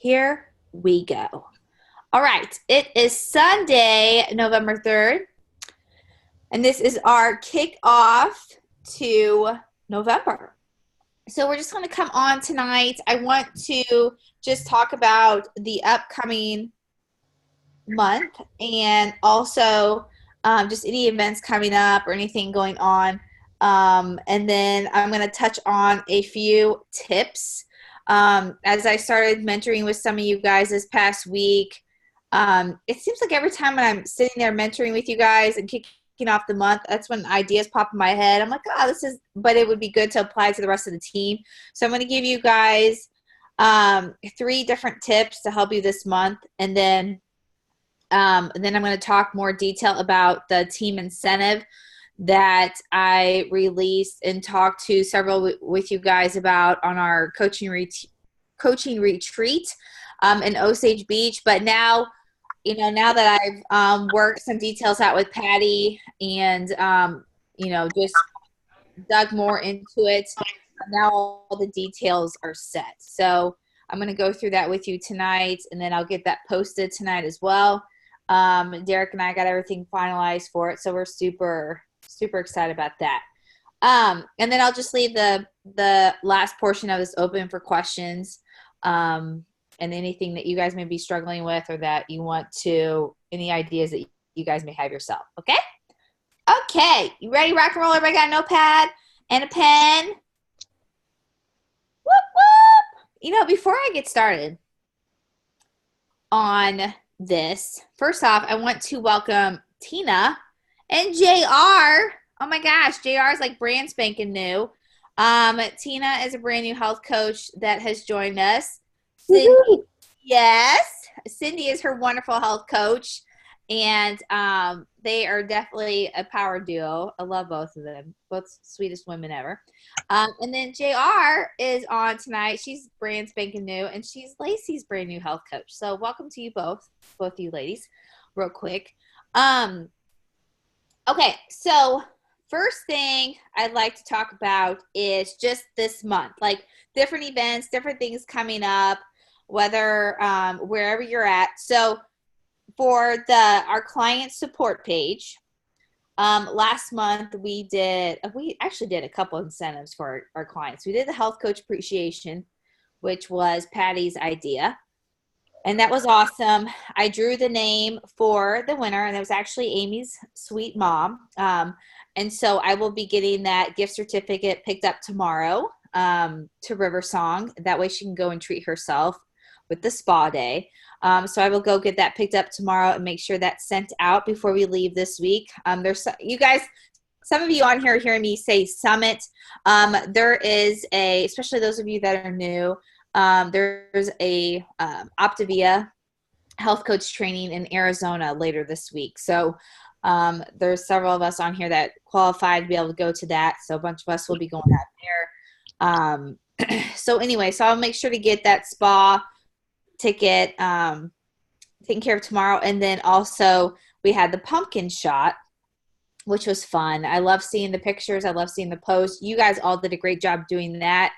Here we go. All right. It is Sunday, November 3rd, and this is our kickoff to November. So we're just going to come on tonight. I want to just talk about the upcoming month and also just any events coming up or anything going on. And then I'm going to touch on a few tips. As I started mentoring with some of you guys this past week, it seems like every time when I'm sitting there mentoring with you guys and kicking off the month, that's when ideas pop in my head. I'm like, but it would be good to apply to the rest of the team. So I'm going to give you guys 3 different tips to help you this month. And then I'm going to talk more detail about the team incentive that I released and talked to several with you guys about on our coaching retreat in Osage Beach. But now, now that I've worked some details out with Patty and, just dug more into it, now all the details are set. So I'm going to go through that with you tonight, and then I'll get that posted tonight as well. Derek and I got everything finalized for it, so we're super excited about that. And then I'll just leave the last portion of this open for questions, and anything that you guys may be struggling with or that you want to, any ideas that you guys may have yourself. Okay, you ready, rock and roll? Everybody got a notepad and a pen? Whoop, whoop. Before I get started on this, first off, I want to welcome Tina and JR. Oh my gosh, JR is like brand spanking new. Tina is a brand new health coach that has joined us. Cindy, yes, Cindy is her wonderful health coach, and they are definitely a power duo. I love both of them, both sweetest women ever. And then JR is on tonight. She's brand spanking new, and she's Lacey's brand new health coach. So welcome to you both of you ladies, real quick. Okay, so first thing I'd like to talk about is just this month, like different events, different things coming up, whether wherever you're at. So for our client support page, last month we actually did a couple incentives for our clients. We did the health coach appreciation, which was Patty's idea. And that was awesome. I drew the name for the winner, and it was actually Amy's sweet mom. And so I will be getting that gift certificate picked up tomorrow to River Song. That way she can go and treat herself with the spa day. So I will go get that picked up tomorrow and make sure that's sent out before we leave this week. You guys, some of you on here are hearing me say summit. There is especially those of you that are new, there's a Optavia health coach training in Arizona later this week. So there's several of us on here that qualify to be able to go to that. So a bunch of us will be going out there. So anyway, so I'll make sure to get that spa ticket taken care of tomorrow. And then also we had the pumpkin shot, which was fun. I love seeing the pictures. I love seeing the posts. You guys all did a great job doing that.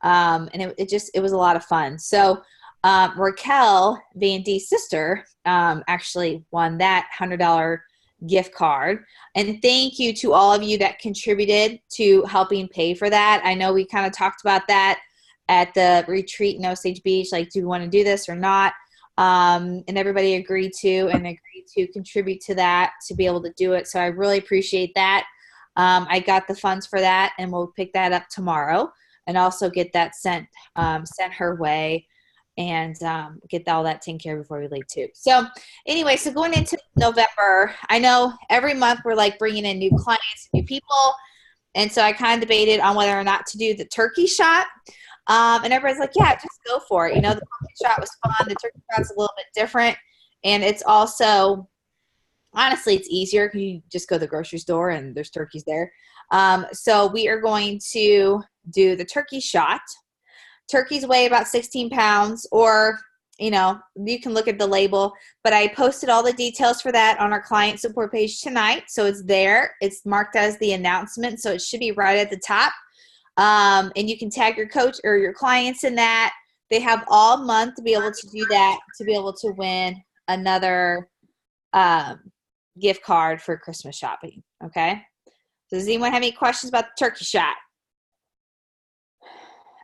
And it was a lot of fun. So Raquel, Van D's sister, actually won that $100 gift card. And thank you to all of you that contributed to helping pay for that. I know we kind of talked about that at the retreat in Osage Beach, like, do we want to do this or not? And everybody agreed to contribute to that to be able to do it. So I really appreciate that. I got the funds for that, and we'll pick that up tomorrow and also get that sent her way and get all that taken care of before we leave too. So anyway, so going into November, I know every month we're like bringing in new clients, new people. And so I kind of debated on whether or not to do the turkey shot. And everybody's like, yeah, just go for it. The pumpkin shot was fun. The turkey shot's a little bit different. And it's also, honestly, it's easier because you just go to the grocery store and there's turkeys there. So we are going to do the turkey shot. Turkeys weigh about 16 pounds, or, you can look at the label. But I posted all the details for that on our client support page tonight. So it's there. It's marked as the announcement. So it should be right at the top. And you can tag your coach or your clients in that. They have all month to be able to do that, to be able to win another gift card for Christmas shopping. Okay. So does anyone have any questions about the turkey shot?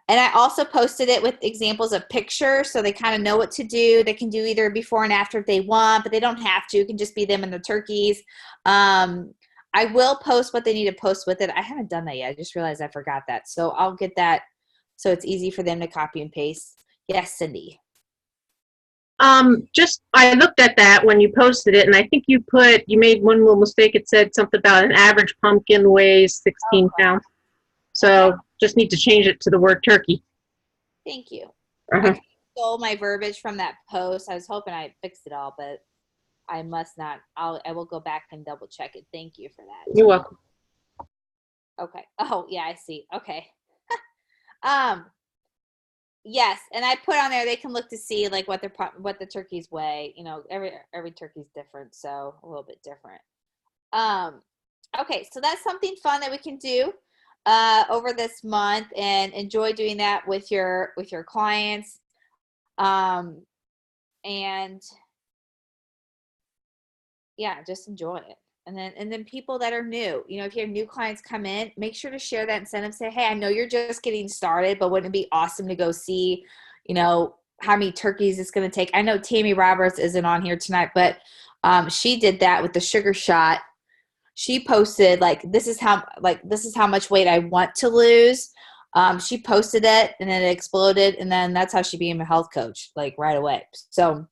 And I also posted it with examples of pictures so they kind of know what to do. They can do either before and after if they want, but they don't have to. It can just be them and the turkeys. I will post what they need to post with it. I haven't done that yet. I just realized I forgot that. So I'll get that so it's easy for them to copy and paste. Yes, Cindy. I looked at that when you posted it, and I think you made one little mistake. It said something about an average pumpkin weighs 16 pounds. So just need to change it to the word turkey. Thank you. Uh-huh. I stole my verbiage from that post. I was hoping I fixed it all, but I must not. I will go back and double check it. Thank you for that. You're welcome. Okay. Oh, yeah, I see. Okay. Yes, and I put on there they can look to see like what the turkeys weigh. You know, every turkey's different, so a little bit different. Okay, so that's something fun that we can do over this month and enjoy doing that with your clients. And yeah, just enjoy it. And then people that are new, you know, if you have new clients come in, make sure to share that incentive. Say, hey, I know you're just getting started, but wouldn't it be awesome to go see, you know, how many turkeys it's going to take? I know Tammy Roberts isn't on here tonight, but she did that with the sugar shot. She posted like, this is how much weight I want to lose. She posted it and then it exploded. And then that's how she became a health coach, like right away. So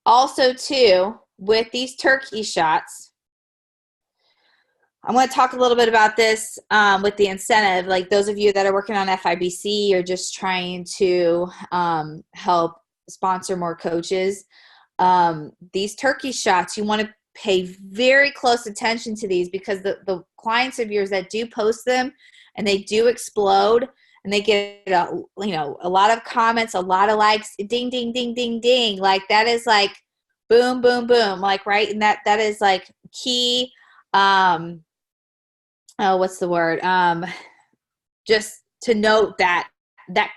also too, with these turkey shots, I'm going to talk a little bit about this with the incentive. Like those of you that are working on FIBC or just trying to help sponsor more coaches, these turkey shots, you want to pay very close attention to these because the clients of yours that do post them and they do explode and they get a lot of comments, a lot of likes, ding, ding, ding, ding, ding. Like that is like boom, boom, boom. Like, right. And that is like key. What's the word? Just to note that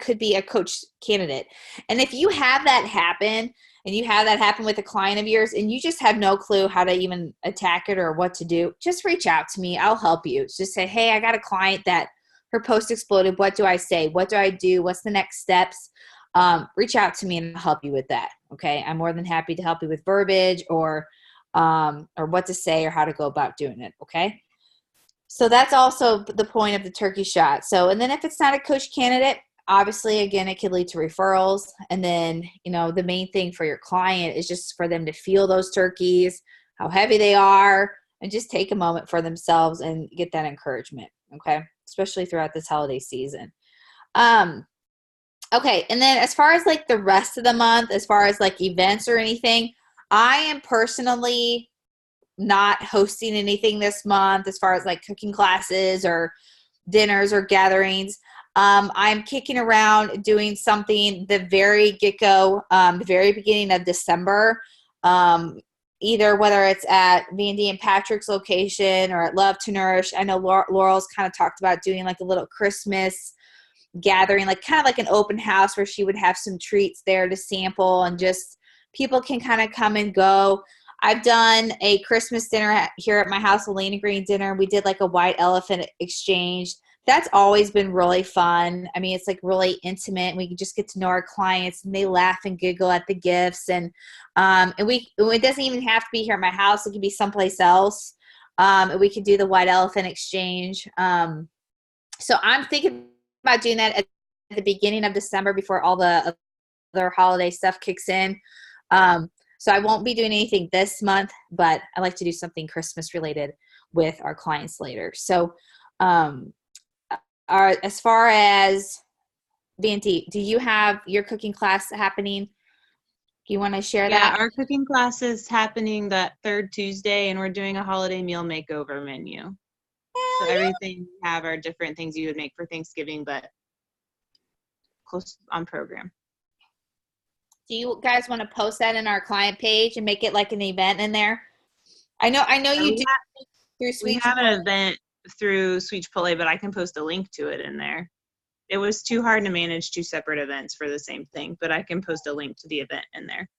could be a coach candidate. And if you have that happen and you have that happen with a client of yours and you just have no clue how to even attack it or what to do, just reach out to me. I'll help you. Just say, hey, I got a client that her post exploded. What do I say? What do I do? What's the next steps? Reach out to me and I'll help you with that. Okay. I'm more than happy to help you with verbiage or what to say or how to go about doing it. Okay. So that's also the point of the turkey shot. So, and then if it's not a coach candidate, obviously, again, it could lead to referrals. And then, you know, the main thing for your client is just for them to feel those turkeys, how heavy they are, and just take a moment for themselves and get that encouragement. Okay. Especially throughout this holiday season. Okay. And then as far as like the rest of the month, as far as like events or anything, I am personally not hosting anything this month as far as like cooking classes or dinners or gatherings. I'm kicking around doing something the very get-go, the very beginning of December, either whether it's at Vandy and Patrick's location or at Love to Nourish. I know Laurel's kind of talked about doing like a little Christmas gathering, like kind of like an open house where she would have some treats there to sample and just people can kind of come and go. I've done a Christmas dinner here at my house, a Lena Green dinner. We did like a white elephant exchange. That's always been really fun. I mean, it's like really intimate. We can just get to know our clients and they laugh and giggle at the gifts. And it doesn't even have to be here at my house. It could be someplace else. And we could do the white elephant exchange. So I'm thinking about doing that at the beginning of December before all the other holiday stuff kicks in. So I won't be doing anything this month, but I like to do something Christmas related with our clients later. So as far as Vandy, do you have your cooking class happening? Do you want to share that? Yeah, our cooking class is happening that third Tuesday, and we're doing a holiday meal makeover menu. So everything we have are different things you would make for Thanksgiving, but close on program. Do you guys want to post that in our client page and make it like an event in there? I know you do through Sweet Chipotle. We have an event through Sweet Chipotle, but I can post a link to it in there. It was too hard to manage 2 separate events for the same thing, but I can post a link to the event in there.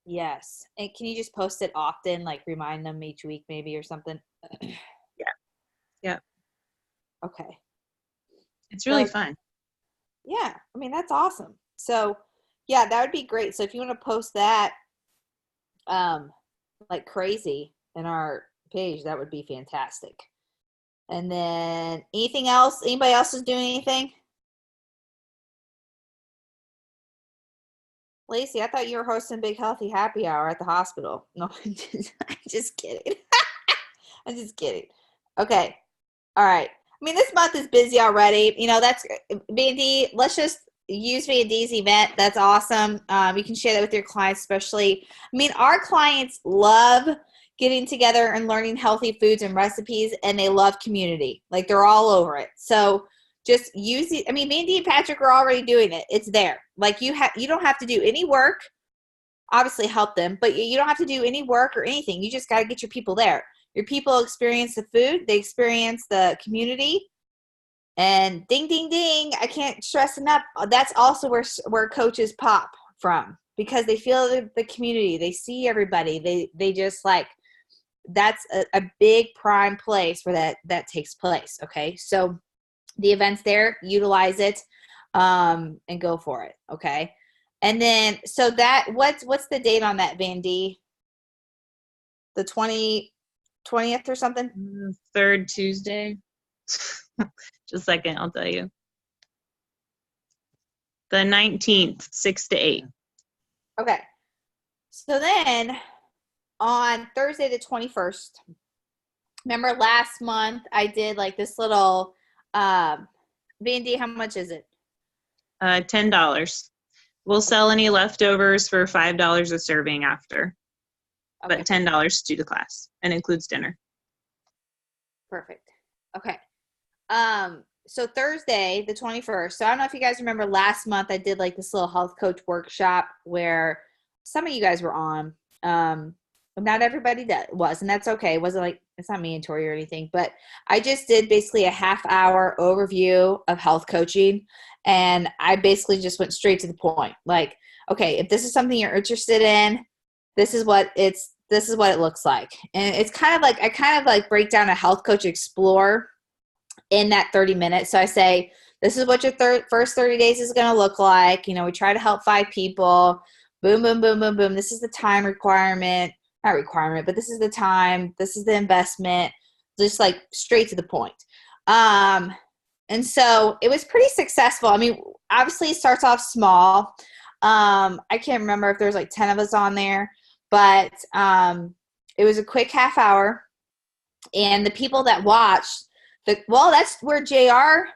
Yes. And can you just post it often, like remind them each week maybe or something? Yeah. Yeah. Okay. It's really So, fun. yeah, I mean, that's awesome. So, yeah, that would be great. So if you want to post that like crazy in our page, that would be fantastic. And then anything else? Anybody else is doing anything? Lacey, I thought you were hosting Big Healthy Happy Hour at the hospital. No, I'm just kidding. I'm just kidding. Okay. All right. I mean, this month is busy already. You know, that's V&D. Let's just use V&D's event. That's awesome. You can share that with your clients, especially. I mean, our clients love getting together and learning healthy foods and recipes, and they love community. Like, they're all over it. So just use it. I mean, V&D and Patrick are already doing it. It's there. Like, you don't have to do any work. Obviously, help them, but you don't have to do any work or anything. You just got to get your people there. Your people experience the food, they experience the community, and ding, ding, ding. I can't stress enough. That's also where coaches pop from, because they feel the community. They see everybody. They just like, that's a big prime place where that takes place. Okay, so the event's there. Utilize it, and go for it. Okay, and then so that what's the date on that, Vandy? The 20th or something? 3rd Tuesday. Just a second, I'll tell you. The 19th, 6 to 8. Okay. So then on Thursday the 21st, remember last month I did like this little Vandy, how much is it? $10. We'll sell any leftovers for $5 a serving after. Okay. But $10 to do the class, and includes dinner. Perfect. Okay. So Thursday, the 21st. So I don't know if you guys remember last month I did like this little health coach workshop where some of you guys were on. Not everybody was, and that's okay. It wasn't like, it's not mandatory or anything, but I just did basically a half-hour overview of health coaching, and I basically just went straight to the point. Like, okay, if this is something you're interested in, this is what it looks like. And it's kind of like, I kind of like break down a health coach explore in that 30 minutes. So I say, this is what your first 30 days is going to look like. You know, we try to help 5 people. Boom, boom, boom, boom, boom. This is the time requirement. Not requirement, but this is the time. This is the investment. Just like straight to the point. And so it was pretty successful. I mean, obviously it starts off small. I can't remember if there's like 10 of us on there, but it was a quick half hour. And the people that watched, that's where JR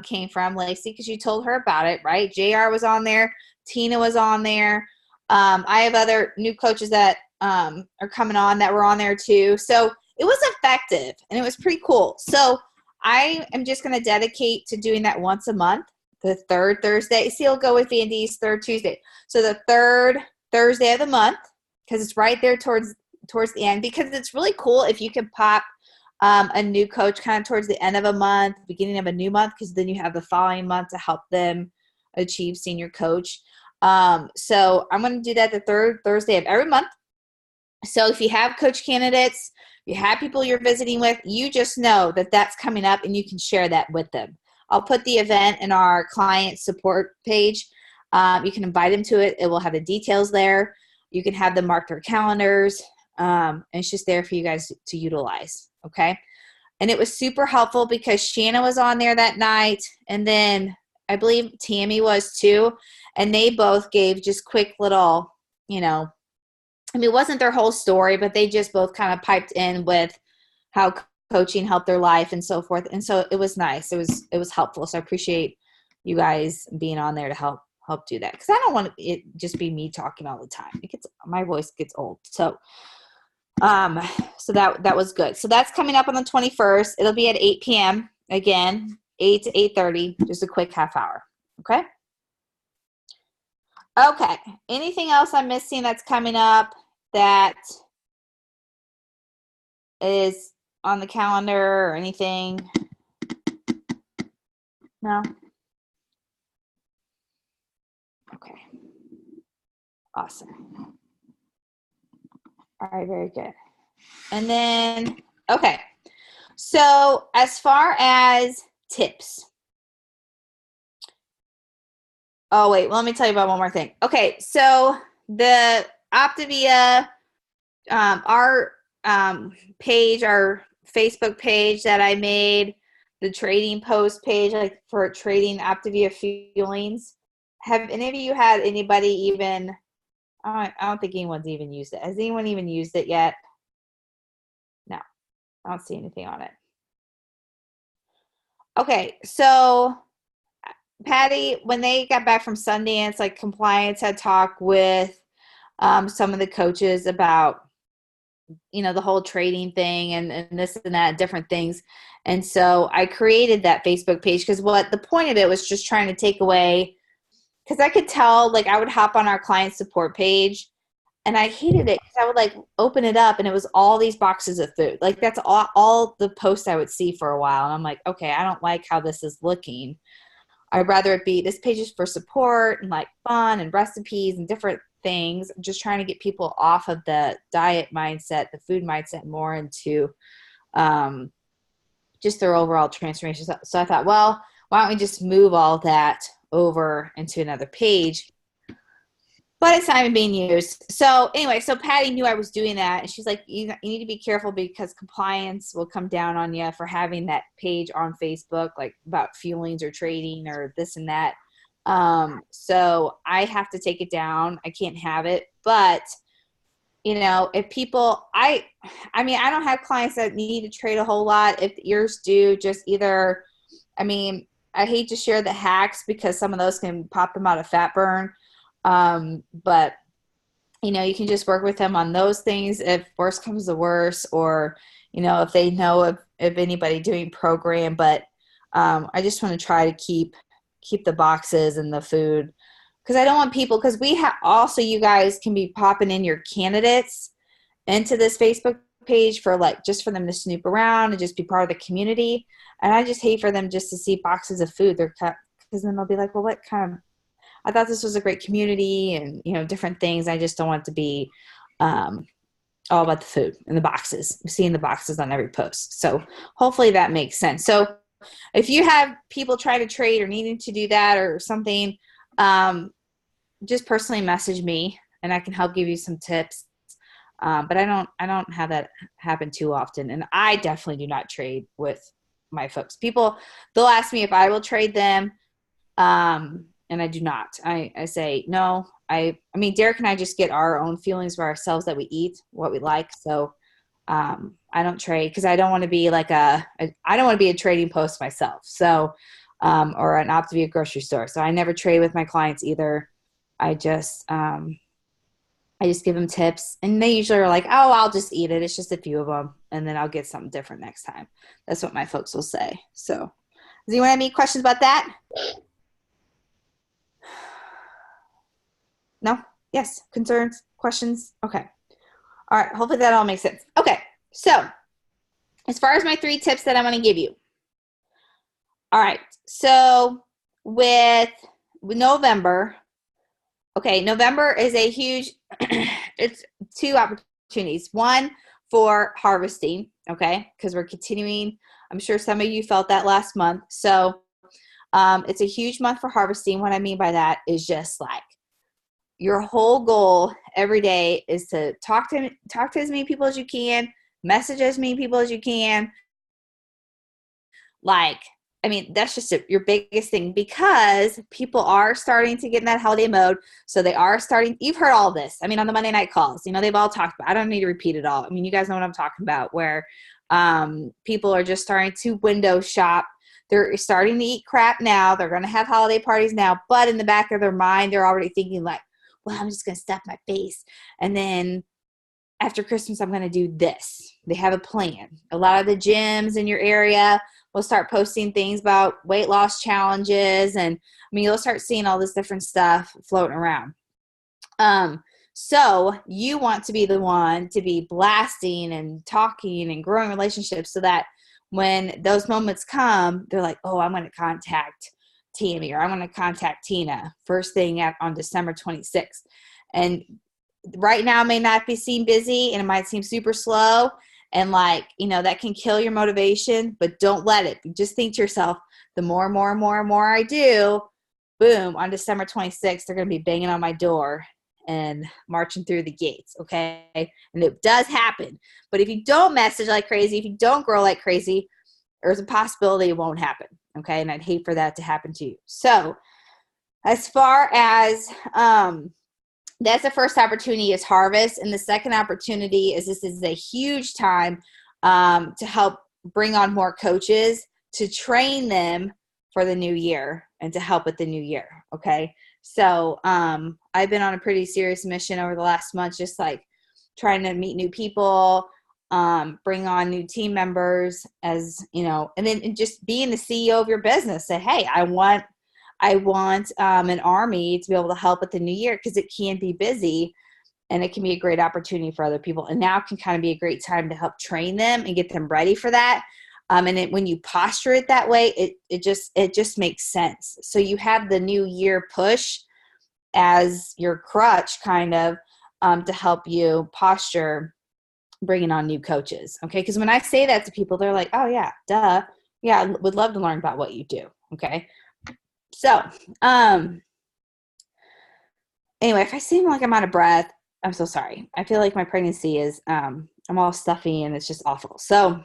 came from, Lacey, because you told her about it, right? JR was on there. Tina was on there. I have other new coaches that are coming on that were on there too. So it was effective, and it was pretty cool. So I am just going to dedicate to doing that once a month, the 3rd Thursday. See, it'll go with V&D's 3rd Tuesday. So the 3rd Thursday of the month, because it's right there towards the end, because it's really cool if you can pop a new coach kind of towards the end of a month, beginning of a new month, because then you have the following month to help them achieve senior coach. So I'm going to do that the 3rd Thursday of every month. So if you have coach candidates, you have people you're visiting with, you just know that that's coming up, and you can share that with them. I'll put the event in our client support page. You can invite them to it. It will have the details there. You can have them mark their calendars. And it's just there for you guys to utilize. Okay. And it was super helpful because Shanna was on there that night. And then I believe Tammy was too. And they both gave just quick little, you know, I mean, it wasn't their whole story, but they just both kind of piped in with how coaching helped their life and so forth. And so it was nice. It was helpful. So I appreciate you guys being on there to help do that. Cause I don't want it just be me talking all the time. My voice gets old. So that was good. So that's coming up on the 21st. It'll be at 8 p.m. again, 8 to 8:30, just a quick half hour. Okay. Okay. Anything else I'm missing that's coming up that is on the calendar or anything? No? Okay. Awesome. All right, very good. And then, okay. So as far as tips. Oh, wait, well, let me tell you about one more thing. Okay, so the Optavia, our page, our Facebook page that I made, the trading post page, like for trading Optavia feelings. Have any of you had anybody even, I don't think anyone's even used it. Has anyone even used it yet? No, I don't see anything on it. Okay, so Patty, when they got back from Sundance, like compliance had talked with some of the coaches about, the whole trading thing and this and that, different things. And so I created that Facebook page because what the point of it was just trying to take away, because I could tell, like I would hop on our client support page and I hated it because I would like open it up and it was all these boxes of food. Like that's all the posts I would see for a while. And I'm like, okay, I don't like how this is looking. I'd rather it be, this page is for support and like fun and recipes and different things. I'm just trying to get people off of the diet mindset, the food mindset, more into just their overall transformation. So I thought, well, why don't we just move all that over into another page? But it's not even being used. So anyway, so Patty knew I was doing that. And she's like, you need to be careful because compliance will come down on you for having that page on Facebook, like about feelings or trading or this and that. So I have to take it down. I can't have it. But, if people, I don't have clients that need to trade a whole lot. If yours do, just either, I hate to share the hacks because some of those can pop them out of fat burn. But you can just work with them on those things if worse comes to worse, or, if they know of anybody doing program. But, I just want to try to keep the boxes and the food because I don't want people, because we have also, you guys can be popping in your candidates into this Facebook page for just for them to snoop around and just be part of the community. And I just hate for them just to see boxes of food. Because then they'll be like, well, what kind of, I thought this was a great community and, different things. I just don't want it to be all about the food and the boxes, seeing the boxes on every post. So hopefully that makes sense. So if you have people trying to trade or needing to do that or something, just personally message me and I can help give you some tips. But I don't have that happen too often. And I definitely do not trade with my folks. People, they'll ask me if I will trade them. And I do not. I say, no, Derek and I just get our own feelings for ourselves that we eat, what we like. So, I don't trade because I don't want to be I don't want to be a trading post myself. So, or an Optavia grocery store. So I never trade with my clients either. I just give them tips and they usually are like, oh, I'll just eat it. It's just a few of them. And then I'll get something different next time. That's what my folks will say. So does anyone have any questions about that? No? Yes? Concerns? Questions? Okay. All right. Hopefully that all makes sense. Okay. So as far as my 3 tips that I'm going to give you. All right. So with November, okay, November is a huge, it's 2 opportunities. One for harvesting, okay, because we're continuing. I'm sure some of you felt that last month. So it's a huge month for harvesting. What I mean by that is just your whole goal every day is to talk to as many people as you can, message as many people as you can. That's just your biggest thing because people are starting to get in that holiday mode. So they are starting, you've heard all this. On the Monday night calls, they've all talked about, I don't need to repeat it all. You guys know what I'm talking about, where people are just starting to window shop. They're starting to eat crap now. They're going to have holiday parties now, but in the back of their mind, they're already thinking well, I'm just going to stuff my face. And then after Christmas, I'm going to do this. They have a plan. A lot of the gyms in your area will start posting things about weight loss challenges. And you'll start seeing all this different stuff floating around. So you want to be the one to be blasting and talking and growing relationships so that when those moments come, they're like, oh, I'm going to contact Tammy, or I'm going to contact Tina first thing on December 26th. And right now may not be seem busy, and it might seem super slow, and like, that can kill your motivation, but don't let it. Just think to yourself, the more and more and more and more I do, boom, on December 26th, they're going to be banging on my door and marching through the gates. Okay. And it does happen. But if you don't message like crazy, if you don't grow like crazy, there's a possibility it won't happen. Okay. And I'd hate for that to happen to you. So as far as, that's the first opportunity is harvest. And the second opportunity is this is a huge time to help bring on more coaches to train them for the new year and to help with the new year. Okay. So I've been on a pretty serious mission over the last month, just like trying to meet new people, bring on new team members, as and then just being the CEO of your business. Say, hey, I want an army to be able to help with the new year, because it can be busy and it can be a great opportunity for other people. And now can kind of be a great time to help train them and get them ready for that. And when you posture it that way, it just makes sense. So you have the new year push as your crutch kind of to help you posture bringing on new coaches. Okay. Because when I say that to people, they're like, oh yeah, duh. Yeah, I would love to learn about what you do. Okay. So, anyway, if I seem like I'm out of breath, I'm so sorry. I feel like my pregnancy is, I'm all stuffy and it's just awful. So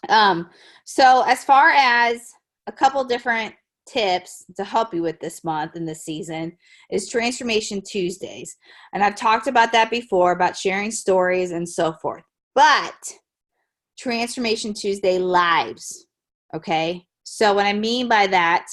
as far as a couple different tips to help you with this month and this season is Transformation Tuesdays. And I've talked about that before, about sharing stories and so forth. But Transformation Tuesday lives, okay? So what I mean by that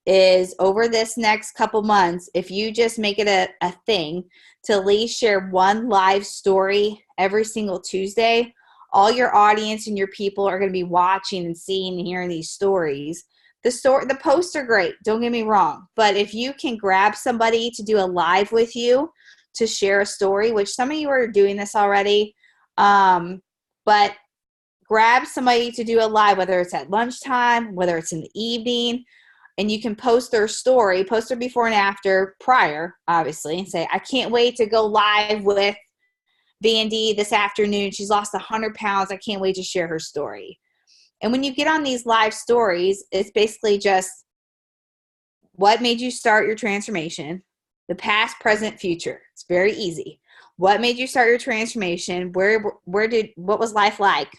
is over this next couple months, if you just make it a thing to at least share one live story every single Tuesday, all your audience and your people are going to be watching and seeing and hearing these stories. The posts are great, don't get me wrong, but if you can grab somebody to do a live with you to share a story, which some of you are doing this already, but grab somebody to do a live, whether it's at lunchtime, whether it's in the evening, and you can post their story, post their before and after prior, obviously, and say, I can't wait to go live with Vandy this afternoon. She's lost 100 pounds. I can't wait to share her story. And when you get on these live stories, it's basically just what made you start your transformation, the past, present, future. It's very easy. What made you start your transformation? What was life like?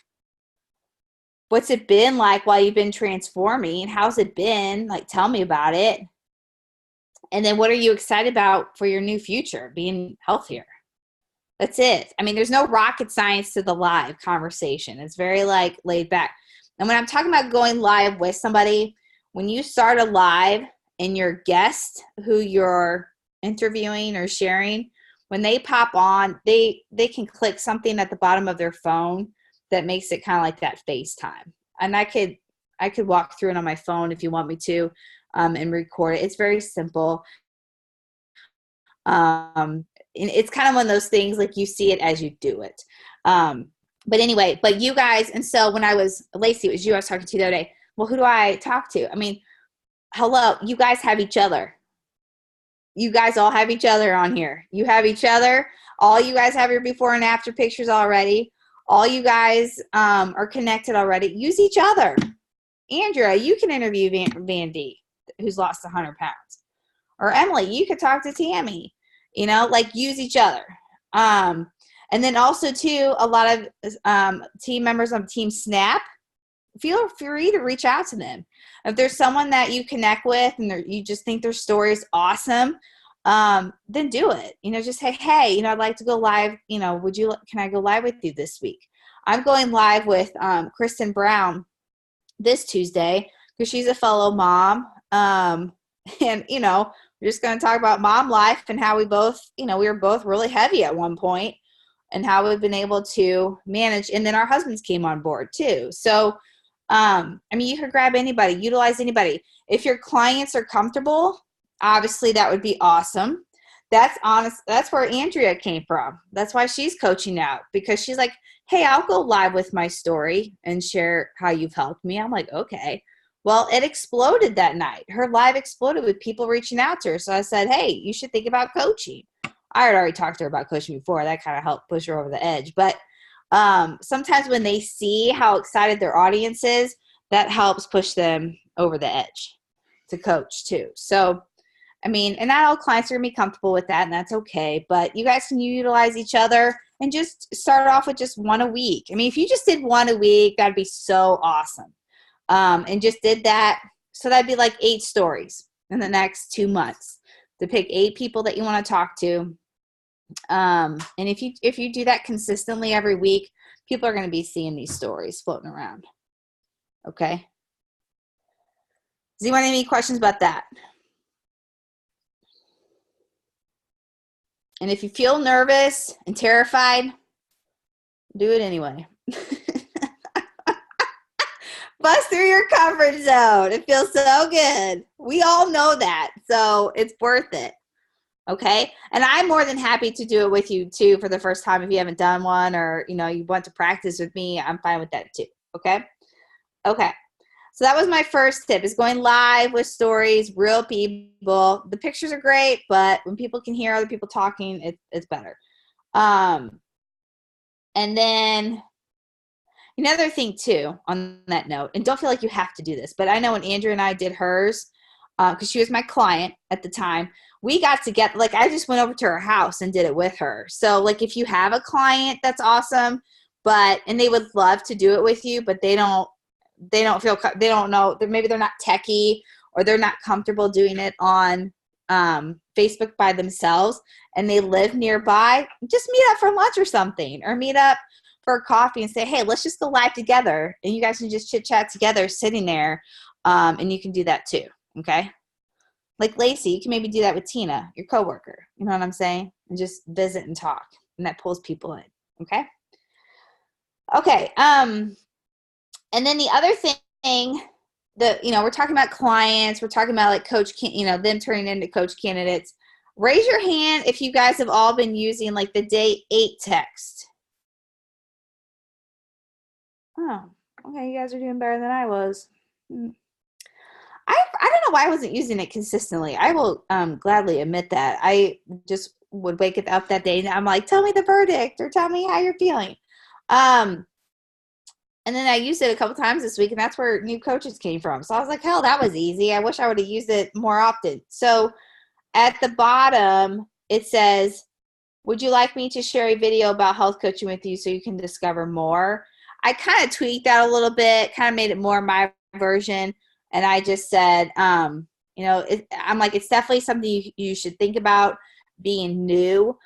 What's it been like while you've been transforming? How's it been? Like, tell me about it. And then what are you excited about for your new future, being healthier? That's it. I mean, there's no rocket science to the live conversation. It's very like laid back. And when I'm talking about going live with somebody, when you start a live and your guest who you're interviewing or sharing, when they pop on, they can click something at the bottom of their phone that makes it kind of like that FaceTime. And I could walk through it on my phone if you want me to, and record it. It's very simple. And it's kind of one of those things, like you see it as you do it. But anyway, but you guys, and so when Lacey, it was you I was talking to the other day. Well, who do I talk to? I mean, hello, you guys have each other. You guys all have each other on here. You have each other. All you guys have your before and after pictures already. All you guys are connected already. Use each other. Andrea, you can interview Vandy, who's lost 100 pounds. Or Emily, you could talk to Tammy. Like use each other. And then also, too, a lot of team members on Team Snap, feel free to reach out to them. If there's someone that you connect with and you just think their story is awesome, then do it. Just say, hey, I'd like to go live. Can I go live with you this week? I'm going live with Kristen Brown this Tuesday because she's a fellow mom. And, we're just going to talk about mom life and how we both, we were both really heavy at one point and how we've been able to manage. And then our husbands came on board too. So, you could grab anybody, utilize anybody. If your clients are comfortable, obviously that would be awesome. That's honest. That's where Andrea came from. That's why she's coaching now, because she's like, hey, I'll go live with my story and share how you've helped me. I'm like, okay. Well, it exploded that night. Her live exploded with people reaching out to her. So I said, hey, you should think about coaching. I had already talked to her about coaching before. That kind of helped push her over the edge. But sometimes when they see how excited their audience is, that helps push them over the edge to coach too. So, I mean, and not all clients are going to be comfortable with that, and that's okay. But you guys can utilize each other and just start off with just one a week. I mean, if you just did one a week, that'd be so awesome. And just did that. So that'd be like 8 stories in the next 2 months to pick 8 people that you want to talk to. And if you do that consistently every week, people are going to be seeing these stories floating around. Okay. Does anyone have any questions about that? And if you feel nervous and terrified, do it anyway. Bust through your comfort zone. It feels so good. We all know that. So it's worth it. Okay. And I'm more than happy to do it with you too for the first time if you haven't done one, or you want to practice with me. I'm fine with that too. Okay. Okay. So that was my first tip, is going live with stories, real people. The pictures are great, but when people can hear other people talking, it's better. And then another thing too, on that note, and don't feel like you have to do this, but I know when Andrew and I did hers, because she was my client at the time, we got to get, like, I just went over to her house and did it with her. So like, if you have a client, that's awesome, and they would love to do it with you, but they don't know, maybe they're not techie, or they're not comfortable doing it on Facebook by themselves, and they live nearby, just meet up for lunch or something, or meet up for a coffee and say, hey, let's just go live together, and you guys can just chit chat together sitting there, and you can do that too. Okay. Like Lacey, you can maybe do that with Tina, your coworker, you know what I'm saying? And just visit and talk, and that pulls people in. Okay. Okay. And then the other thing that, we're talking about clients, we're talking about like them turning into coach candidates. Raise your hand if you guys have all been using like the day 8 text. Oh, okay. You guys are doing better than I was. I don't know why I wasn't using it consistently. I will gladly admit that. I just would wake up that day and I'm like, tell me the verdict, or tell me how you're feeling. And then I used it a couple times this week, and that's where new coaches came from. So I was like, hell, that was easy. I wish I would have used it more often. So at the bottom, it says, would you like me to share a video about health coaching with you so you can discover more? I kind of tweaked that a little bit, kind of made it more my version. And I just said, I'm like, it's definitely something you should think about being new.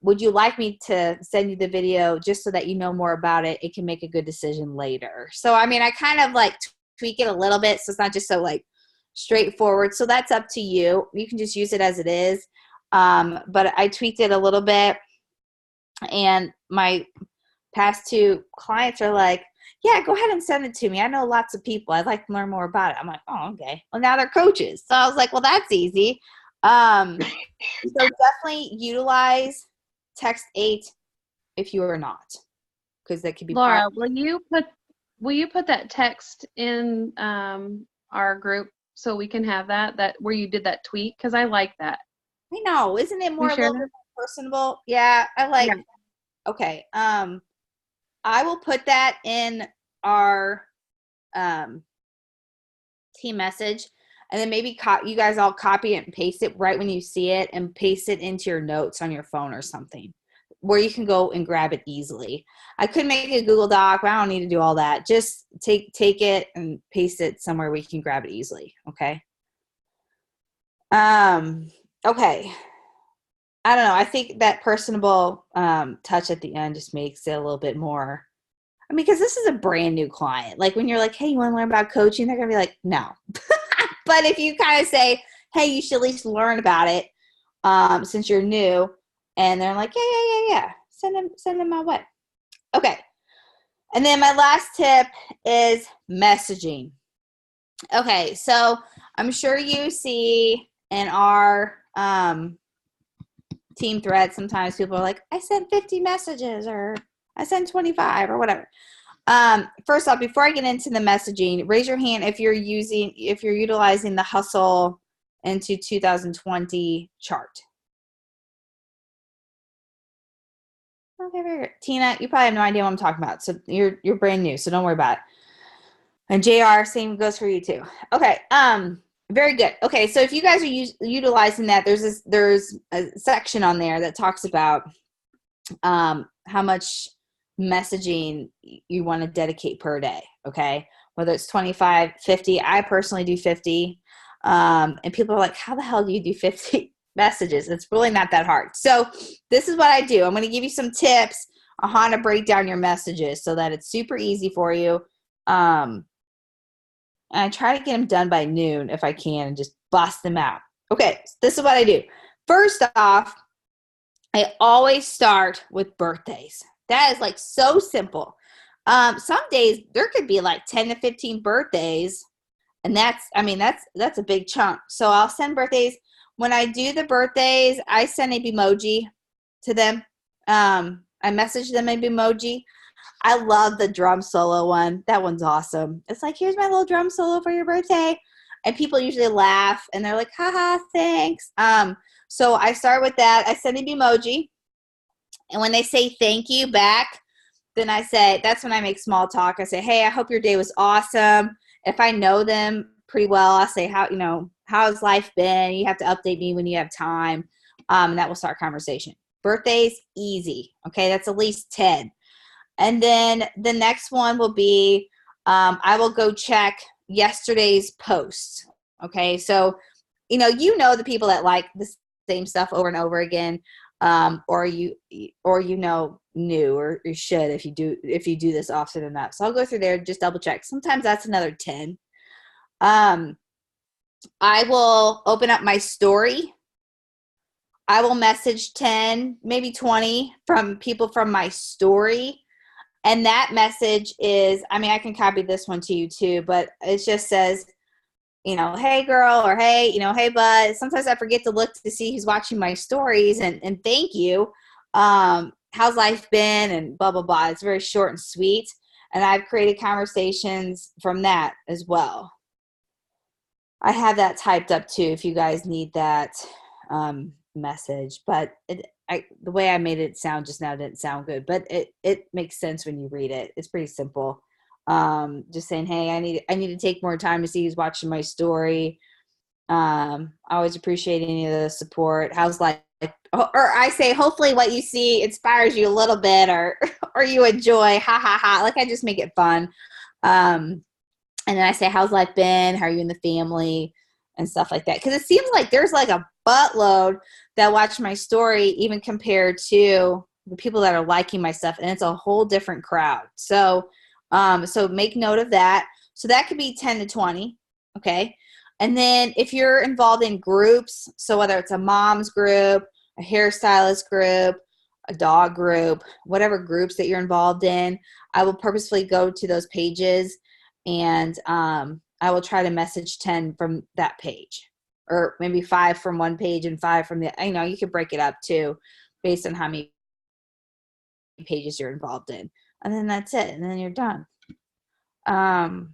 Would you like me to send you the video just so that you know more about it? It can make a good decision later. So, I mean, I kind of like tweak it a little bit, so it's not just so like straightforward. So that's up to you. You can just use it as it is. But I tweaked it a little bit, and my past 2 clients are like, yeah, go ahead and send it to me. I know lots of people. I'd like to learn more about it. I'm like, oh, okay. Well, now they're coaches. So I was like, well, that's easy. So definitely utilize text 8 if you are not, because that could be Laura, will you put that text in our group so we can have that where you did that tweet? Because I like that. I know. Isn't it more a little bit more personable? Yeah, I like. Yeah. Okay. I will put that in our team message, and then maybe you guys all copy it and paste it right when you see it, and paste it into your notes on your phone or something where you can go and grab it easily. I could make a Google Doc, but I don't need to do all that. Just take it and paste it somewhere where you can grab it easily. Okay. Okay. I don't know. I think that personable touch at the end just makes it a little bit more. I mean, because this is a brand new client. Like when you're like, hey, you want to learn about coaching? They're going to be like, no. But if you kind of say, hey, you should at least learn about it since you're new. And they're like, yeah. Send them my way. Okay. And then my last tip is messaging. Okay. So I'm sure you see in our team thread, sometimes people are like, I sent 50 messages, or I send 25 or whatever. First off, before I get into the messaging, raise your hand if you're utilizing the Hustle into 2020 chart. Okay, very good. Tina, you probably have no idea what I'm talking about. So you're brand new, so don't worry about it. And JR, same goes for you too. Okay, very good. Okay, so if you guys are utilizing that, there's a section on there that talks about how much messaging you want to dedicate per day, okay? Whether it's 25, 50. I personally do 50. And people are like, how the hell do you do 50 messages? It's really not that hard. So this is what I do. I'm going to give you some tips on how to break down your messages so that it's super easy for you. And I try to get them done by noon if I can and just bust them out. Okay, so this is what I do. First off, I always start with birthdays. That is like so simple. Some days there could be like 10 to 15 birthdays, and that's a big chunk. So I'll send birthdays. When I do the birthdays, I send a emoji to them. I message them a emoji. I love the drum solo one. That one's awesome. It's like, here's my little drum solo for your birthday. And people usually laugh and they're like, haha, thanks. So I start with that. I send an emoji. And when they say thank you back, then I say, that's when I make small talk. I say, hey, I hope your day was awesome. If I know them pretty well, I'll say, how's life been? You have to update me when you have time. And that will start conversation. Birthdays, easy. Okay, that's at least 10. And then the next one will be, I will go check yesterday's post. Okay, so, the people that like the same stuff over and over again, or you should if you do this often enough. So I'll go through there, just double check. Sometimes that's another 10. I will open up my story. I will message 10, maybe 20 from people from my story. And that message is, I can copy this one to you too, but it just says, hey girl, or hey, hey bud. Sometimes I forget to look to see who's watching my stories and thank you. How's life been? And blah, blah, blah. It's very short and sweet. And I've created conversations from that as well. I have that typed up too if you guys need that message, but the way I made it sound just now didn't sound good, but it makes sense when you read it. It's pretty simple. Just saying, hey, I need to take more time to see who's watching my story. I always appreciate any of the support. How's life? Or I say, hopefully what you see inspires you a little bit, or you enjoy. Ha ha ha! Like I just make it fun. And then I say, how's life been? How are you and the family? And stuff like that. Because it seems like there's like a buttload that watch my story, even compared to the people that are liking my stuff, and it's a whole different crowd. So make note of that. So that could be 10 to 20, okay? And then if you're involved in groups, so whether it's a mom's group, a hairstylist group, a dog group, whatever groups that you're involved in, I will purposefully go to those pages and I will try to message 10 from that page, or maybe 5 from one page and 5 from the, you could break it up too, based on how many pages you're involved in. And then that's it. And then you're done. And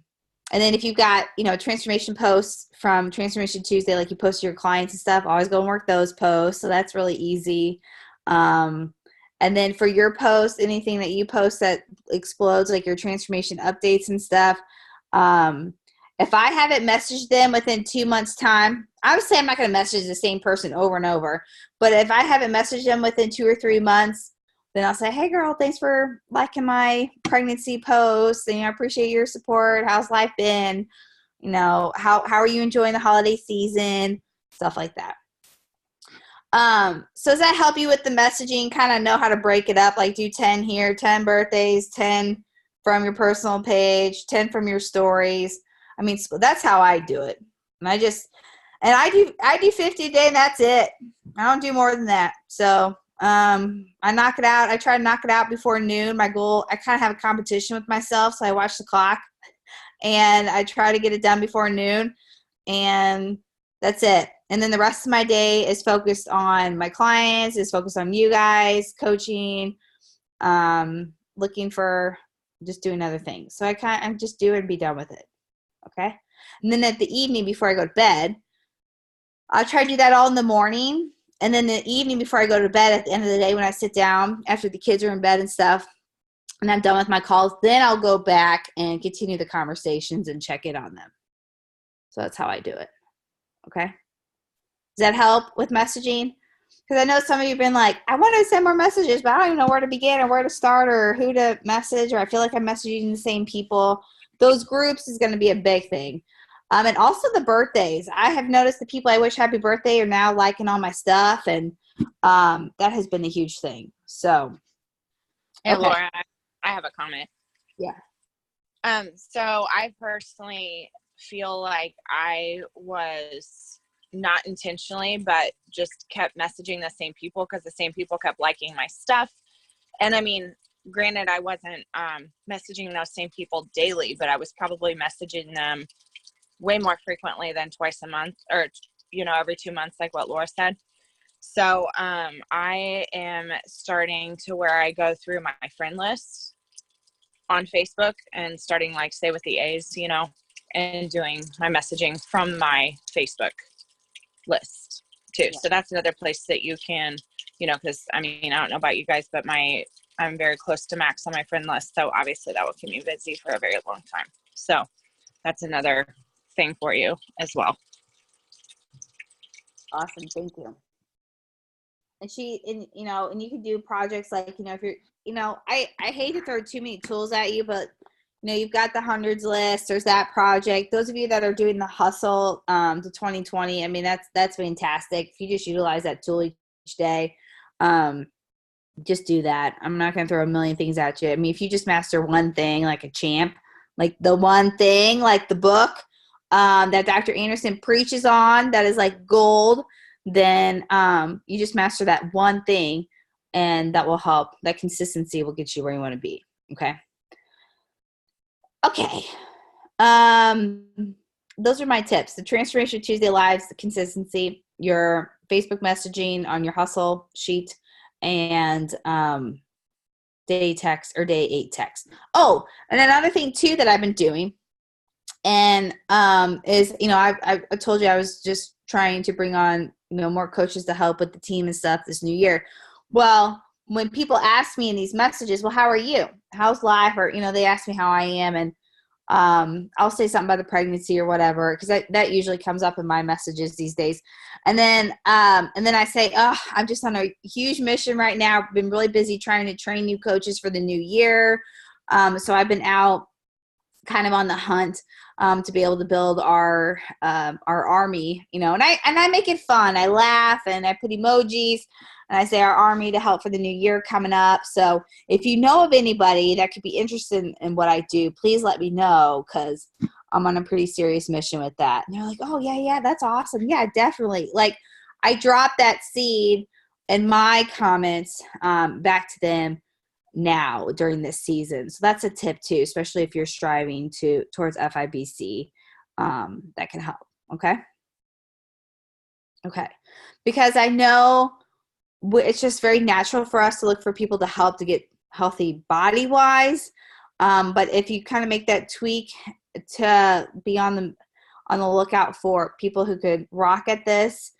then if you've got, transformation posts from Transformation Tuesday, like you post to your clients and stuff, always go and work those posts. So that's really easy. And then for your posts, anything that you post that explodes, like your transformation updates and stuff, if I haven't messaged them within 2 months' time, obviously I'm not going to message the same person over and over. But if I haven't messaged them within 2 or 3 months, then I'll say, hey, girl, thanks for liking my pregnancy post. And I appreciate your support. How's life been? How are you enjoying the holiday season? Stuff like that. So does that help you with the messaging? Kind of know how to break it up, like do 10 here, 10 birthdays, 10 from your personal page, 10 from your stories. So that's how I do it. And I do 50 a day and that's it. I don't do more than that. So, I knock it out. I try to knock it out before noon. My goal, I kind of have a competition with myself. So I watch the clock and I try to get it done before noon, and that's it. And then the rest of my day is focused on my clients, is focused on you guys, coaching, looking for just doing other things. So I just do it and be done with it. Okay. And then at the evening before I go to bed, I'll try to do that all in the morning. And then the evening before I go to bed, at the end of the day, when I sit down after the kids are in bed and stuff, and I'm done with my calls, then I'll go back and continue the conversations and check in on them. So that's how I do it. Okay. Does that help with messaging? Because I know some of you have been like, I want to send more messages, but I don't even know where to begin or where to start or who to message, or I feel like I'm messaging the same people. Those groups is going to be a big thing. And also the birthdays. I have noticed the people I wish happy birthday are now liking all my stuff, and that has been a huge thing. So, Hey, okay. Laura, I have a comment. Yeah. So I personally feel like I was not intentionally, but just kept messaging the same people because the same people kept liking my stuff. And I mean, granted, I wasn't messaging those same people daily, but I was probably messaging them way more frequently than twice a month, or, every 2 months, like what Laura said. So I am starting to where I go through my friend list on Facebook and starting like Stay with the A's, and doing my messaging from my Facebook list too. Yeah. So that's another place that you can, because I don't know about you guys, but I'm very close to max on my friend list. So obviously that will keep me busy for a very long time. So that's another thing for you as well. Awesome. Thank you. And and you can do projects like, if you're, I hate to throw too many tools at you, but you've got the hundreds list. There's that project. Those of you that are doing the hustle to 2020, that's fantastic. If you just utilize that tool each day, just do that. I'm not going to throw a million things at you. If you just master one thing like a champ, like the one thing, like the book that Dr. Anderson preaches on, that is like gold, then you just master that one thing, and that will help. That consistency will get you where you want to be. Okay. Okay. Those are my tips. The Transformation Tuesday Lives, the consistency, your Facebook messaging on your hustle sheet, and day text or day 8 text. Oh, and another thing too that I've been doing, and is, I told you I was just trying to bring on, more coaches to help with the team and stuff this new year. Well, when people ask me in these messages, well, how are you? How's life? Or, they ask me how I am. And I'll say something about the pregnancy or whatever, because that usually comes up in my messages these days. And then I say, oh, I'm just on a huge mission right now. I've been really busy trying to train new coaches for the new year. So I've been out kind of on the hunt to be able to build our army, and I make it fun. I laugh and I put emojis and I say our army to help for the new year coming up. So if you know of anybody that could be interested in what I do, please let me know, because I'm on a pretty serious mission with that. And they're like, oh yeah, that's awesome. Yeah, definitely. Like, I dropped that seed in my comments back to them now during this season. So that's a tip too, especially if you're striving towards FIBC, that can help. Okay. Because I know it's just very natural for us to look for people to help to get healthy body wise. But if you kind of make that tweak to be on the lookout for people who could rock at this,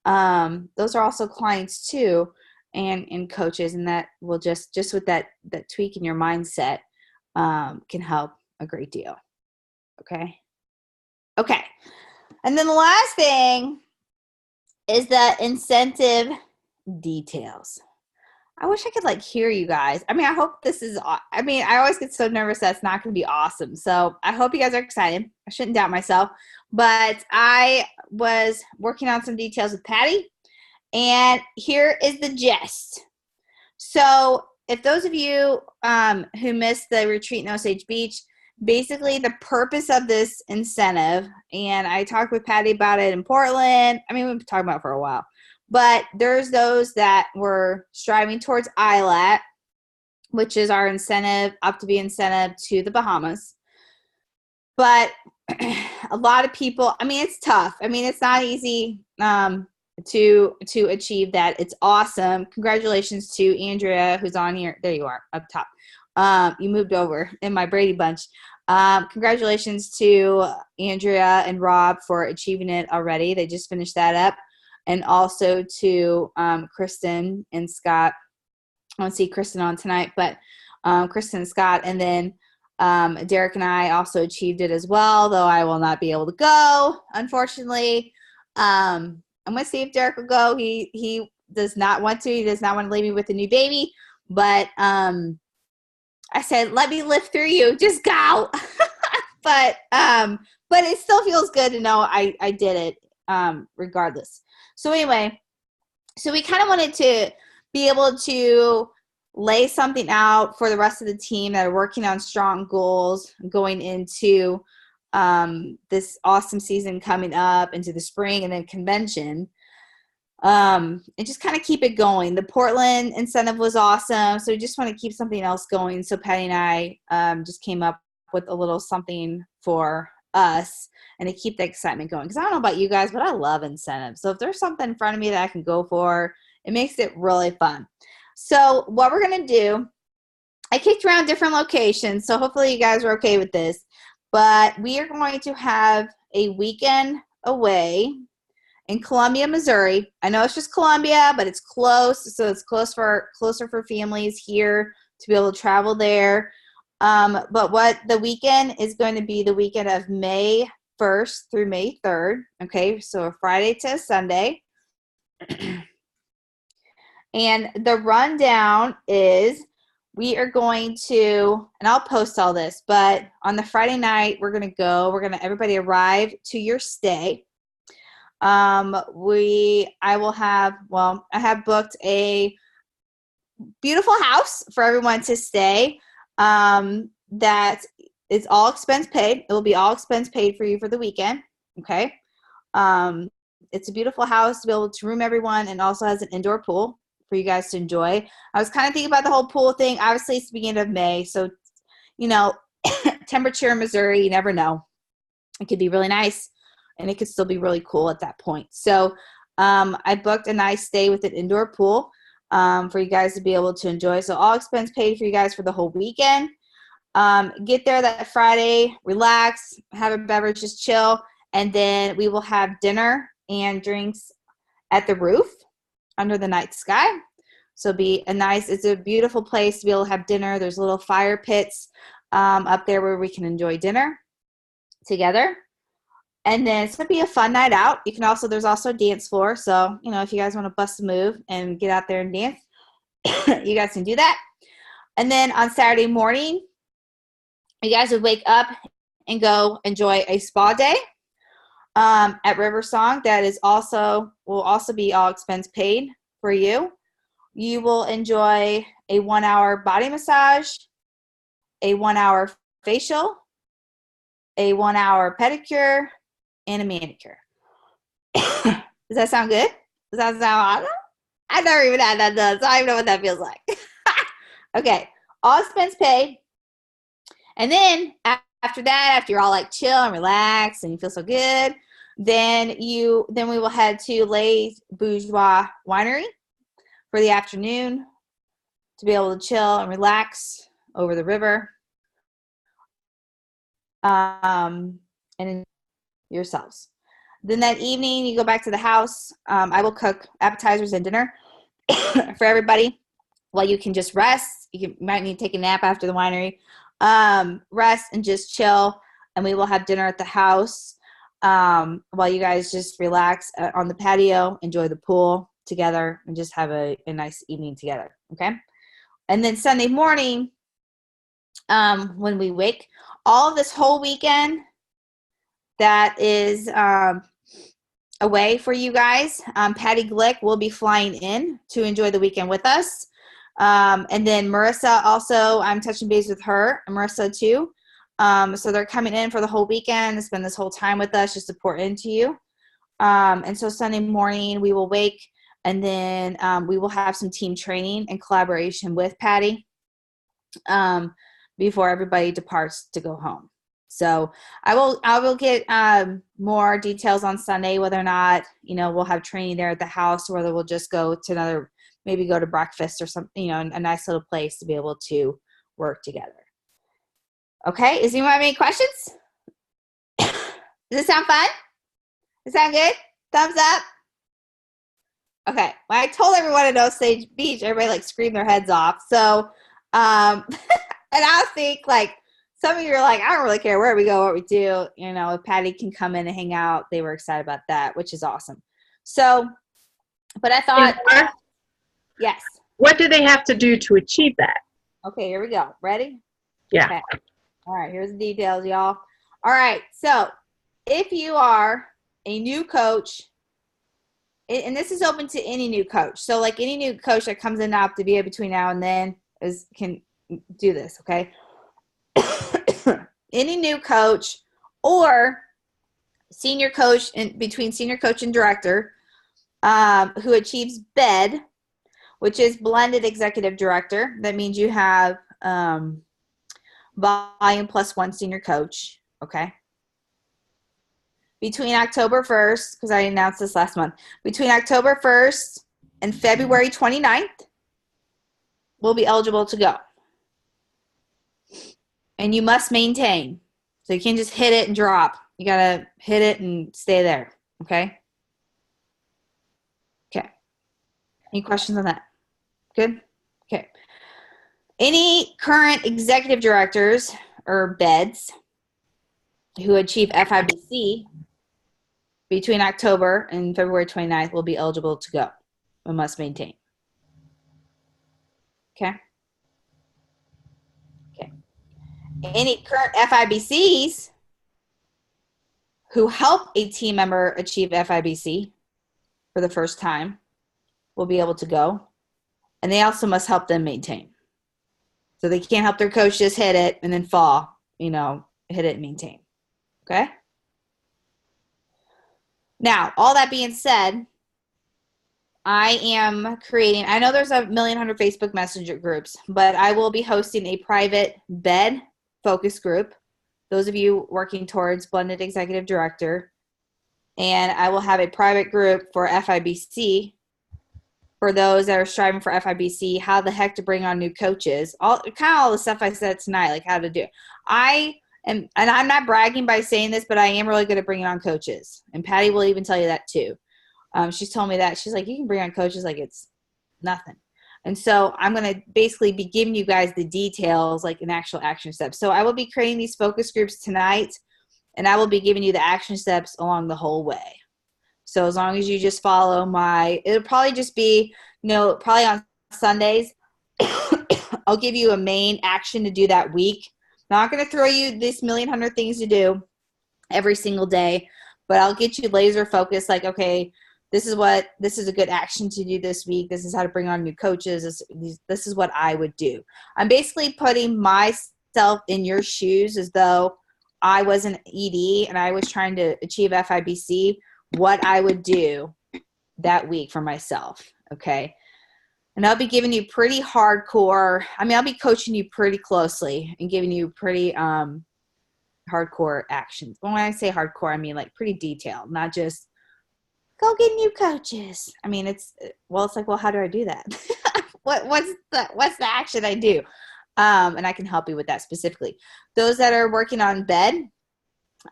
those are also clients too, and coaches, and that will just with that tweak in your mindset can help a great deal. Okay. And then the last thing is the incentive details. I wish I could hear you guys. I hope this is, I always get so nervous that it's not going to be awesome. So I hope you guys are excited. I shouldn't doubt myself, but I was working on some details with Patty, and here is the gist. So if those of you who missed the retreat in Osage Beach, basically the purpose of this incentive, and I talked with Patty about it in Portland. We've been talking about it for a while, but there's those that were striving towards ILAT, which is our incentive, up to be incentive to the Bahamas. But a lot of people, it's tough. It's not easy to achieve that. It's awesome. Congratulations to Andrea, who's on here. There you are, up top. You moved over in my Brady Bunch. Congratulations to Andrea and Rob for achieving it already. They just finished that up. And also to Kristen and Scott. I won't see Kristen on tonight, but Kristen and Scott. And then Derek and I also achieved it as well, though I will not be able to go, unfortunately. I'm going to see if Derek will go. He does not want to. He does not want to leave me with a new baby. But I said, let me live through you. Just go. but it still feels good to know I did it regardless. So anyway, so we kind of wanted to be able to lay something out for the rest of the team that are working on strong goals going into this awesome season coming up into the spring and then convention. And just kind of keep it going. The Portland incentive was awesome, so we just want to keep something else going. So Patty and I just came up with a little something for us and to keep the excitement going. Because I don't know about you guys, but I love incentives. So if there's something in front of me that I can go for, it makes it really fun. So what we're going to do, I kicked around different locations, so hopefully you guys are okay with this. But we are going to have a weekend away in Columbia, Missouri. I know it's just Columbia, but it's close, so it's closer for families here to be able to travel there. But what the weekend is going to be the weekend of May 1st through May 3rd. Okay, so a Friday to a Sunday. And the rundown is we are going to, and I'll post all this, but on the Friday night, everybody arrive to your stay. I have booked a beautiful house for everyone to stay. That is all expense paid. It will be all expense paid for you for the weekend. Okay. It's a beautiful house to be able to room everyone and also has an indoor pool for you guys to enjoy. I was kind of thinking about the whole pool thing. Obviously, it's the beginning of May. So, temperature in Missouri, you never know. It could be really nice and it could still be really cool at that point. So, I booked a nice stay with an indoor pool for you guys to be able to enjoy. So, all expense paid for you guys for the whole weekend. Get there that Friday, relax, have a beverage, just chill. And then we will have dinner and drinks at the roof under the night sky. So it's a beautiful place to be able to have dinner. There's little fire pits up there where we can enjoy dinner together. And then it's going to be a fun night out. There's also a dance floor. So, if you guys want to bust a move and get out there and dance, you guys can do that. And then on Saturday morning, you guys would wake up and go enjoy a spa day at Riversong. That will also be all expense paid for you. You will enjoy a 1-hour body massage, a 1-hour facial, a 1-hour pedicure, and a manicure. Does that sound good? Does that sound awesome? I've never even had that done, so I don't even know what that feels like. Okay, all expense paid. And then after that, after you're all like chill and relax and you feel so good, then we will head to Les Bourgeois Winery for the afternoon to be able to chill and relax over the river and enjoy yourselves. Then that evening, you go back to the house. I will cook appetizers and dinner for everybody while you can just rest. You might need to take a nap after the winery. Rest and just chill, and we will have dinner at the house while you guys just relax on the patio, enjoy the pool together, and just have a nice evening together. Okay. And then Sunday morning, when we wake, all of this whole weekend that is away for you guys, Patty Glick will be flying in to enjoy the weekend with us. And then Marissa also, I'm touching base with her and Marissa too. So they're coming in for the whole weekend to spend this whole time with us just to pour into you. And so Sunday morning we will wake, and then we will have some team training and collaboration with Patty before everybody departs to go home. So I will get more details on Sunday, whether or not, we'll have training there at the house, or whether we'll just go to maybe go to breakfast or something, a nice little place to be able to work together. Okay, does anyone have any questions? Does this sound fun? Does it sound good? Thumbs up? Okay, when I told everyone at Osage Beach, everybody like screamed their heads off. So, and I think like some of you are like, I don't really care where we go, what we do. You know, if Patty can come in and hang out, they were excited about that, which is awesome. So, but I thought, yes. What do they have to do to achieve that? Okay, here we go. Ready? Yeah. Okay. All right, here's the details, y'all. All right, so if you are a new coach, and this is open to any new coach. So like any new coach that comes in Optavia between now and then can do this, okay? Any new coach or senior coach between senior coach and director who achieves BED, which is blended executive director. That means you have volume plus one senior coach, okay? Between October 1st, because I announced this last month, between October 1st and February 29th, we'll be eligible to go. And you must maintain. So you can't just hit it and drop. You got to hit it and stay there, okay? Okay. Any questions on that? Good? Okay. Any current executive directors or BEDs who achieve FIBC between October and February 29th will be eligible to go and must maintain. Okay? Okay. Any current FIBCs who help a team member achieve FIBC for the first time will be able to go. And they also must help them maintain. So they can't help their coach just hit it and then fall, you know, hit it and maintain. Okay? Now, all that being said, I am creating, I know there's 1,100,000 Facebook Messenger groups, but I will be hosting a private BED focus group. Those of you working towards blended executive director. And I will have a private group for FIBC for those that are striving for FIBC, how the heck to bring on new coaches, all the stuff I said tonight, like how to do it. And I'm not bragging by saying this, but I am really good at bringing on coaches. And Patty will even tell you that too. She's told me that. She's like, you can bring on coaches like it's nothing. And so I'm going to basically be giving you guys the details, like an actual action step. So I will be creating these focus groups tonight, and I will be giving you the action steps along the whole way. So as long as you just follow it'll probably just be, probably on Sundays, I'll give you a main action to do that week. Not going to throw you this 1,100,000 things to do every single day, but I'll get you laser focused, like, okay, this is a good action to do this week. This is how to bring on new coaches. This is what I would do. I'm basically putting myself in your shoes as though I was an ED and I was trying to achieve FIBC, what I would do that week for myself, okay? And I'll be giving you pretty hardcore, I'll be coaching you pretty closely and giving you pretty hardcore actions. When I say hardcore, I mean like pretty detailed, not just go get new coaches. It's like, well, how do I do that? What's the action I do? And I can help you with that specifically. Those that are working on BED,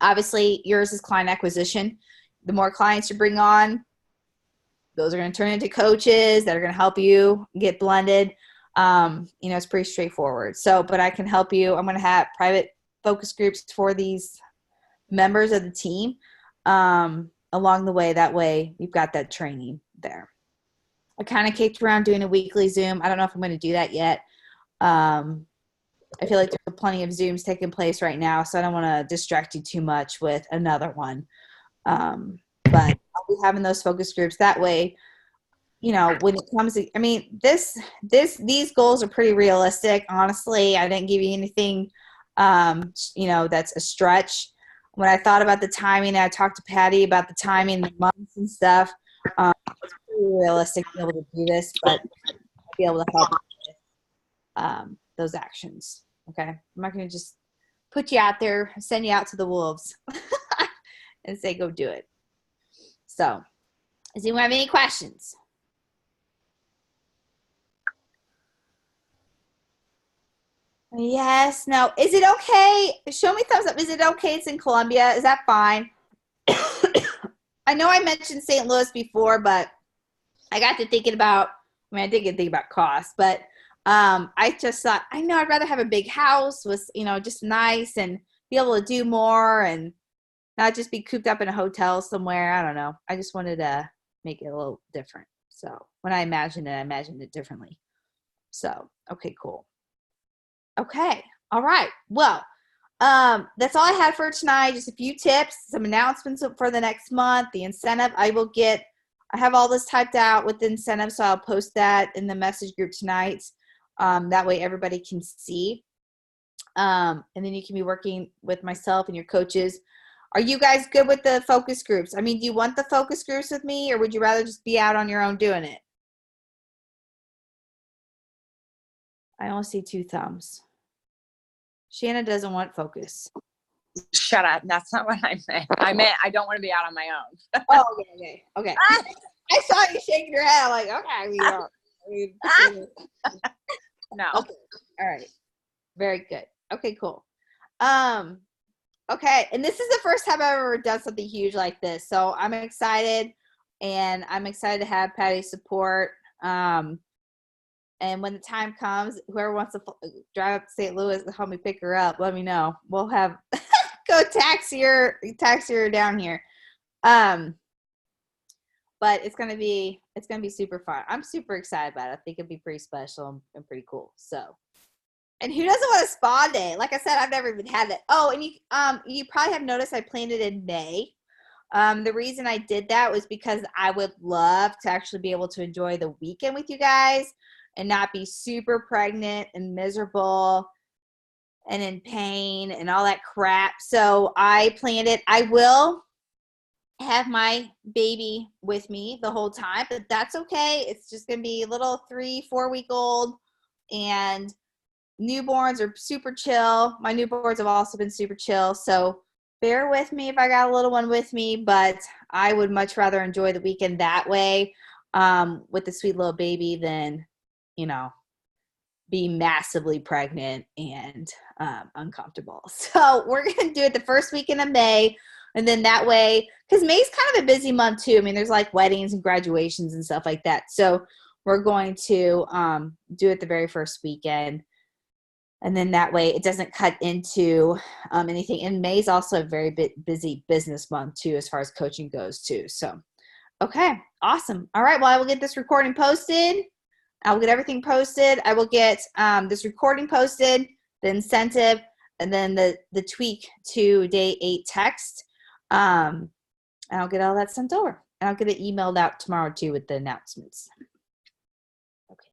obviously yours is client acquisition. The more clients you bring on, those are going to turn into coaches that are going to help you get blended. It's pretty straightforward. So, but I can help you. I'm going to have private focus groups for these members of the team along the way. That way you've got that training there. I kind of kicked around doing a weekly Zoom. I don't know if I'm going to do that yet. I feel like there's plenty of Zooms taking place right now, so I don't want to distract you too much with another one. But I'll be having those focus groups that way. When it comes to, these goals are pretty realistic. Honestly, I didn't give you anything, that's a stretch. When I thought about the timing, I talked to Patty about the timing, the months and stuff. It's pretty realistic to be able to do this, but I'll be able to help with those actions. Okay, I'm not going to just put you out there, send you out to the wolves, and say go do it. So, does anyone have any questions? Yes. No. Is it okay? Show me thumbs up. Is it okay? It's in Columbia. Is that fine? I know I mentioned St. Louis before, but I got to thinking about, I mean, I did get to think about cost, but I just thought, I know I'd rather have a big house with, just nice and be able to do more and not just be cooped up in a hotel somewhere. I don't know. I just wanted to make it a little different. So when I imagined it differently. So, okay, cool. Okay. All right. Well, that's all I had for tonight. Just a few tips, some announcements for the next month, the incentive. I have all this typed out with the incentive, so I'll post that in the message group tonight. That way everybody can see. And then you can be working with myself and your coaches. Are you guys good with the focus groups? I mean, do you want the focus groups with me, or would you rather just be out on your own doing it? I only see 2 thumbs. Shanna doesn't want focus. Shut up. That's not what I meant. I meant I don't want to be out on my own. Oh, okay. I saw you shaking your head. I'm like, okay, No. Okay. All right. Very good. Okay, cool. Okay, and this is the first time I've ever done something huge like this, so I'm excited, and I'm excited to have Patty's support. And when the time comes, whoever wants to drive up to St. Louis to help me pick her up, let me know. We'll have go taxi her down here. But it's gonna be super fun. I'm super excited about it. I think it'd be pretty special and pretty cool. So, and who doesn't want a spa day? Like I said, I've never even had that. Oh, and you probably have noticed I planned it in May. The reason I did that was because I would love to actually be able to enjoy the weekend with you guys and not be super pregnant and miserable and in pain and all that crap. So I planned it. I will have my baby with me the whole time, but that's okay. It's just going to be a little 3-4 week old, and newborns are super chill. My newborns have also been super chill. So bear with me if I got a little one with me, but I would much rather enjoy the weekend that way with the sweet little baby than, be massively pregnant and uncomfortable. So we're going to do it the first weekend of May. And then that way, because May's kind of a busy month too. I mean, there's like weddings and graduations and stuff like that. So we're going to do it the very first weekend. And then that way it doesn't cut into anything. And May's also a very busy business month too, as far as coaching goes too. So, okay, awesome. All right, well, I will get this recording posted. I will get everything posted. I will get this recording posted, the incentive, and then the tweak to day 8 text. And I'll get all that sent over. And I'll get it emailed out tomorrow too with the announcements.